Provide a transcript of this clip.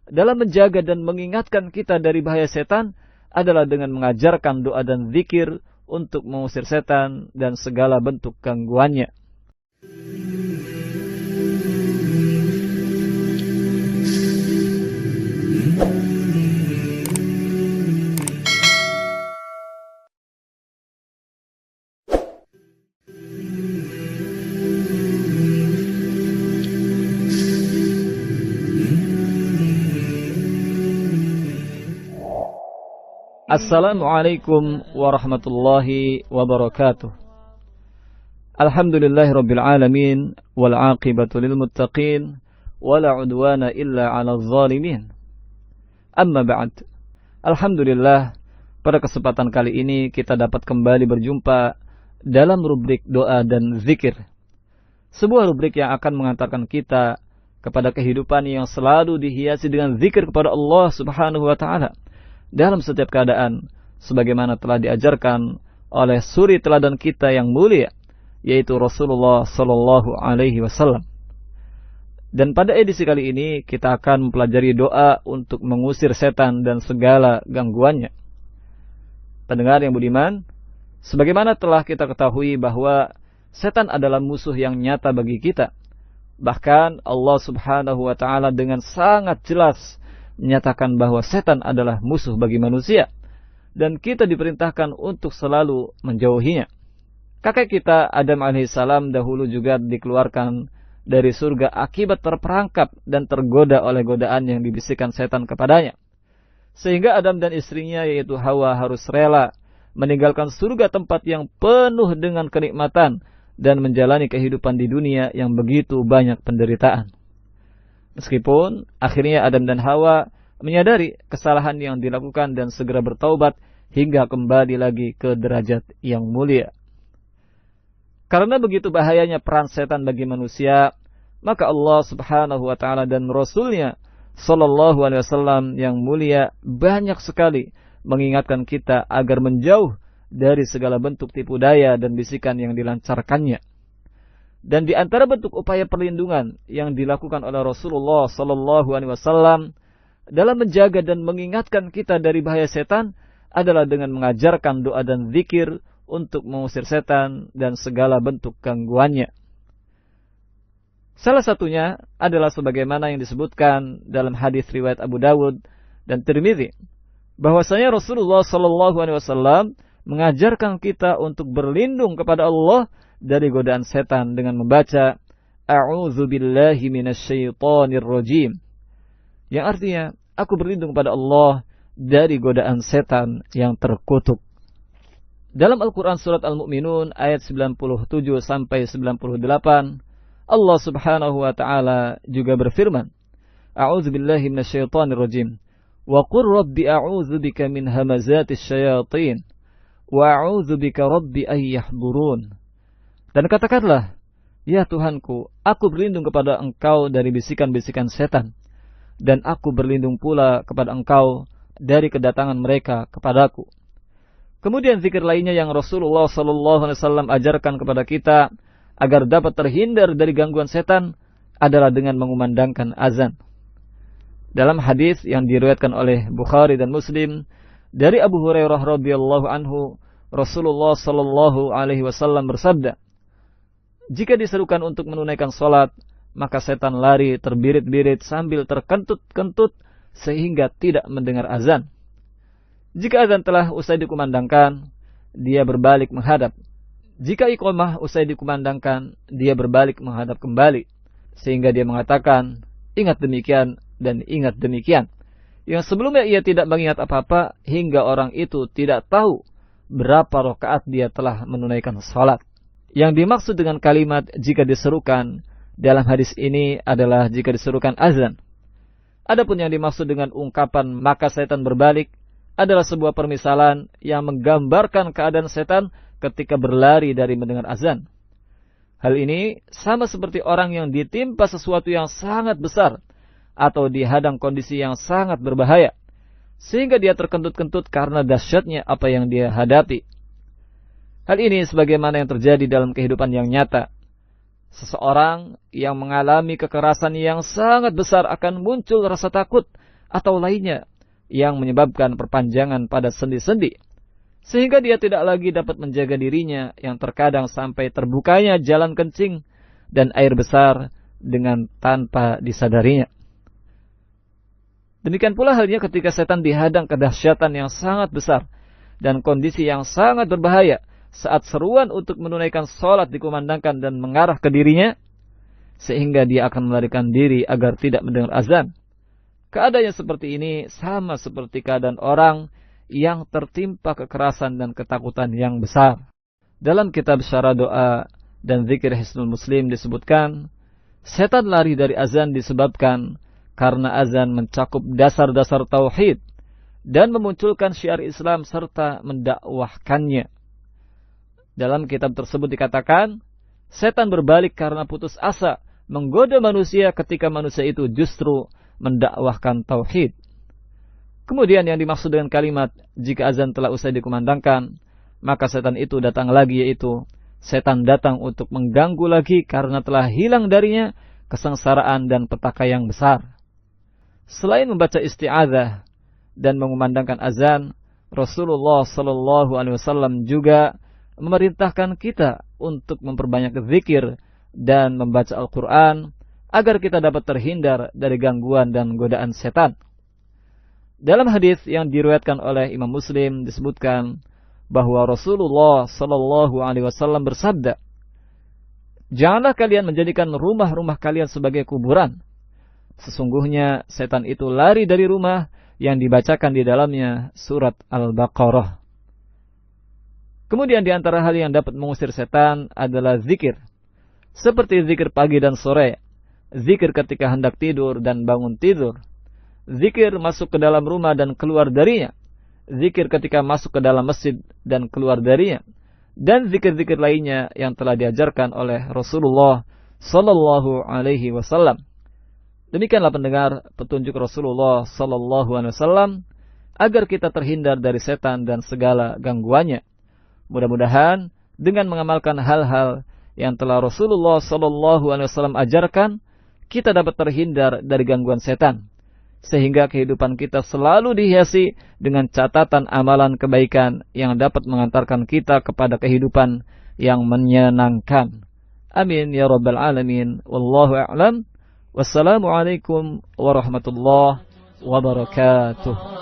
dalam menjaga dan mengingatkan kita dari bahaya setan adalah dengan mengajarkan doa dan zikir untuk mengusir setan dan segala bentuk gangguannya. Assalamualaikum warahmatullahi wabarakatuh. Alhamdulillahirabbil alamin wal 'aqibatu lil muttaqin wala 'udwana illa 'alal zalimin. Amma ba'd. Alhamdulillah, pada kesempatan kali ini kita dapat kembali berjumpa dalam rubrik doa dan zikir. Sebuah rubrik yang akan mengantarkan kita kepada kehidupan yang selalu dihiasi dengan zikir kepada Allah Subhanahu wa taala dalam setiap keadaan, sebagaimana telah diajarkan oleh suri teladan kita yang mulia, yaitu Rasulullah Sallallahu Alaihi Wasallam. Dan pada edisi kali ini kita akan mempelajari doa untuk mengusir setan dan segala gangguannya. Pendengar yang budiman, sebagaimana telah kita ketahui bahwa setan adalah musuh yang nyata bagi kita. Bahkan Allah Subhanahu Wa Taala dengan sangat jelas menyatakan bahwa setan adalah musuh bagi manusia, dan kita diperintahkan untuk selalu menjauhinya. Kakek kita Adam alaihissalam dahulu juga dikeluarkan dari surga akibat terperangkap dan tergoda oleh godaan yang dibisikkan setan kepadanya, sehingga Adam dan istrinya yaitu Hawa harus rela meninggalkan surga, tempat yang penuh dengan kenikmatan, dan menjalani kehidupan di dunia yang begitu banyak penderitaan. Meskipun akhirnya Adam dan Hawa menyadari kesalahan yang dilakukan dan segera bertaubat hingga kembali lagi ke derajat yang mulia. Karena begitu bahayanya peran setan bagi manusia, maka Allah Subhanahu wa taala dan Rasulnya Sallallahu alaihi wasallam yang mulia banyak sekali mengingatkan kita agar menjauh dari segala bentuk tipu daya dan bisikan yang dilancarkannya. Dan di antara bentuk upaya perlindungan yang dilakukan oleh Rasulullah Sallallahu Alaihi Wasallam dalam menjaga dan mengingatkan kita dari bahaya setan adalah dengan mengajarkan doa dan zikir untuk mengusir setan dan segala bentuk gangguannya. Salah satunya adalah sebagaimana yang disebutkan dalam hadis riwayat Abu Dawud dan Tirmidzi, bahwasanya Rasulullah Sallallahu Alaihi Wasallam mengajarkan kita untuk berlindung kepada Allah dari godaan setan dengan membaca A'udzubillahi minasyaitonir rajim, yang artinya aku berlindung kepada Allah dari godaan setan yang terkutuk. Dalam Al-Quran surat Al-Mu'minun ayat 97 sampai 98, Allah Subhanahu wa taala juga berfirman, A'udzubillahi minasyaitonir rajim wa qur rabbi a'udzubika min hamazatis syayatin wa a'udzubika rabbi ay yahdurun. Dan katakanlah, ya Tuhanku, aku berlindung kepada Engkau dari bisikan-bisikan setan, dan aku berlindung pula kepada Engkau dari kedatangan mereka kepadaku. Kemudian zikir lainnya yang Rasulullah SAW ajarkan kepada kita agar dapat terhindar dari gangguan setan adalah dengan mengumandangkan azan. Dalam hadis yang diriwayatkan oleh Bukhari dan Muslim dari Abu Hurairah radhiyallahu anhu, Rasulullah SAW bersabda, jika diserukan untuk menunaikan sholat, maka setan lari terbirit-birit sambil terkentut-kentut sehingga tidak mendengar azan. Jika azan telah usai dikumandangkan, dia berbalik menghadap. Jika iqamah usai dikumandangkan, dia berbalik menghadap kembali, sehingga dia mengatakan, ingat demikian dan ingat demikian. Yang sebelumnya ia tidak mengingat apa-apa hingga orang itu tidak tahu berapa rakaat dia telah menunaikan sholat. Yang dimaksud dengan kalimat jika diserukan dalam hadis ini adalah jika diserukan azan. Adapun yang dimaksud dengan ungkapan maka setan berbalik adalah sebuah permisalan yang menggambarkan keadaan setan ketika berlari dari mendengar azan. Hal ini sama seperti orang yang ditimpa sesuatu yang sangat besar atau dihadang kondisi yang sangat berbahaya, sehingga dia terkentut-kentut karena dahsyatnya apa yang dia hadapi. Hal ini sebagaimana yang terjadi dalam kehidupan yang nyata. Seseorang yang mengalami kekerasan yang sangat besar akan muncul rasa takut atau lainnya yang menyebabkan perpanjangan pada sendi-sendi, sehingga dia tidak lagi dapat menjaga dirinya yang terkadang sampai terbukanya jalan kencing dan air besar dengan tanpa disadarinya. Demikian pula halnya ketika setan dihadang kedahsyatan yang sangat besar dan kondisi yang sangat berbahaya saat seruan untuk menunaikan sholat dikumandangkan dan mengarah ke dirinya, sehingga dia akan melarikan diri agar tidak mendengar azan. Keadaan yang seperti ini sama seperti keadaan orang yang tertimpa kekerasan dan ketakutan yang besar. Dalam kitab Syarah Doa dan Zikir Hisnul Muslim disebutkan, setan lari dari azan disebabkan karena azan mencakup dasar-dasar tauhid dan memunculkan syiar Islam serta mendakwahkannya. Dalam kitab tersebut dikatakan, setan berbalik karena putus asa menggoda manusia ketika manusia itu justru mendakwahkan tauhid. Kemudian yang dimaksud dengan kalimat jika azan telah usai dikumandangkan, maka setan itu datang lagi, yaitu setan datang untuk mengganggu lagi karena telah hilang darinya kesengsaraan dan petaka yang besar. Selain membaca isti'adzah dan mengumandangkan azan, Rasulullah sallallahu alaihi wasallam juga memerintahkan kita untuk memperbanyak zikir dan membaca Al-Quran agar kita dapat terhindar dari gangguan dan godaan setan. Dalam hadis yang diriwayatkan oleh Imam Muslim disebutkan bahwa Rasulullah sallallahu alaihi wasallam bersabda, "Janganlah kalian menjadikan rumah-rumah kalian sebagai kuburan. Sesungguhnya setan itu lari dari rumah yang dibacakan di dalamnya surat Al-Baqarah." Kemudian di antara hal yang dapat mengusir setan adalah zikir. Seperti zikir pagi dan sore, zikir ketika hendak tidur dan bangun tidur, zikir masuk ke dalam rumah dan keluar darinya, zikir ketika masuk ke dalam masjid dan keluar darinya, dan zikir-zikir lainnya yang telah diajarkan oleh Rasulullah sallallahu alaihi wasallam. Demikianlah pendengar petunjuk Rasulullah sallallahu alaihi wasallam agar kita terhindar dari setan dan segala gangguannya. Mudah-mudahan dengan mengamalkan hal-hal yang telah Rasulullah sallallahu alaihi wasallam ajarkan, kita dapat terhindar dari gangguan setan, sehingga kehidupan kita selalu dihiasi dengan catatan amalan kebaikan yang dapat mengantarkan kita kepada kehidupan yang menyenangkan. Amin ya rabbal alamin. Wallahu a'lam. Wassalamualaikum warahmatullahi wabarakatuh.